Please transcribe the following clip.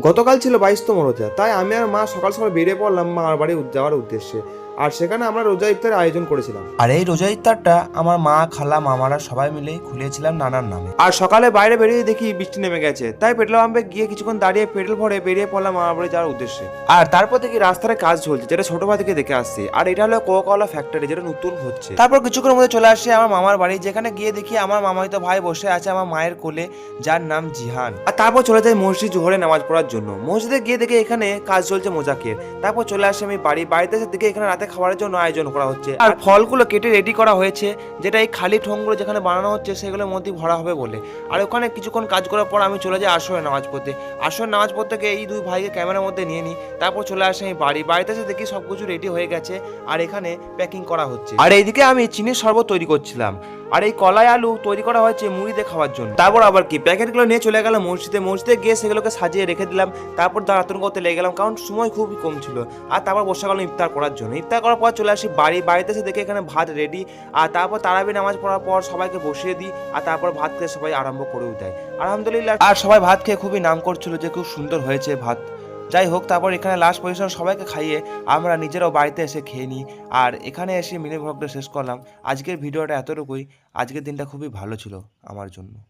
গতকাল ছিল 22তম রোজা, তাই আমি আর মা সকাল সকাল বেরিয়ে পড়লাম মামার বাড়ি যাওয়ার উদ্দেশ্যে। আর সেখানে আমরা রোজা ইফতারের আয়োজন করেছিলাম। আর এই রোজা ইফতারটা আমার মা, খালা, মামারা সবাই মিলে খুলেছিলাম নানার নামে। আর সকালে বাইরে বেরিয়ে দেখি বৃষ্টি নেমে গেছে, তাই পেট্রোল পাম্পে গিয়ে কিছুক্ষণ দাঁড়িয়ে পেট্রোল ভরে বেরিয়ে পড়লাম মামার বাড়ি যাওয়ার উদ্দেশ্যে। আর তারপর দেখি রাস্তায় কাজ চলছে, যেটা ছোটবেলা থেকে দেখে আসছি। আর এটা হলো কোকা-কোলা ফ্যাক্টরি, যেটা নতুন হচ্ছে। তারপর কিছুক্ষণের মধ্যে চলে আসছে আমার মামার বাড়ি, যেখানে গিয়ে দেখি আমার মামাতো ভাই বসে আছে আমার মায়ের কোলে, যার নাম জিহান। আর তারপর চলে যাই মসজিদ জোহরে নামাজ পড়ার জন্য। মসজিদে গিয়ে দেখে এখানে কাজ চলছে মোজাকের। তারপর চলে আসে আমি বাড়িতে এসে দেখে এখানে রাতে খাবারের জন্য আয়োজন করা হচ্ছে। আর ফলগুলো কেটে রেডি করা হয়েছে, যেটা এই খালি ঠোঙগুলো যেখানে বানানো হচ্ছে সেগুলোর মধ্যে ভরা হবে বলে। আর ওখানে কিছুক্ষণ কাজ করার পর আমি চলে যাই আসরে নামাজ পড়তে। আসরে নামাজ পড়তে গিয়ে এই দুই ভাইকে ক্যামেরার মধ্যে নিয়ে নিই। তারপর চলে আসে আমি বাড়িতে এসে দেখি সব কিছু রেডি হয়ে গেছে আর এখানে প্যাকিং করা হচ্ছে। আর এইদিকে আমি চিনির শরবত তৈরি করছিলাম। আর এই কলাই আলু তৈরি করা হয়েছে মুড়ি দিয়ে খাওয়ার জন্য। তারপর আবার কি প্যাকেটগুলো নিয়ে চলে গেলাম মসজিদে গিয়ে সেগুলোকে সাজিয়ে রেখে দিলাম। তারপর দাঁড়াতন করতে লেগে গেলাম, কারণ সময় খুবই কম ছিল। আর তারপর বসে গেলাম ইফতার করার জন্য। ইফতার করার পর চলে আসি বাড়িতে এসে দেখে এখানে ভাত রেডি। আর তারপর তারাবি নামাজ পড়ার পর সবাইকে বসিয়ে দিই। আর তারপর ভাত খেয়ে সবাই আরম্ভ করেও দেয় আলহামদুলিল্লাহ। আর সবাই ভাত খেয়ে খুবই নাম করছিল যে খুব সুন্দর হয়েছে ভাত। যাই হোক, তারপর এখানে লাস্ট পজিশন সবাইকে খাইয়ে আমরা নিজেরাও বাড়িতে এসে খেয়ে নিই। আর এখানে এসে মিনি ভ্লগটা শেষ করলাম। আজকের ভিডিওটা এতটুকুই। আজকের দিনটা খুবই ভালো ছিল আমার জন্য।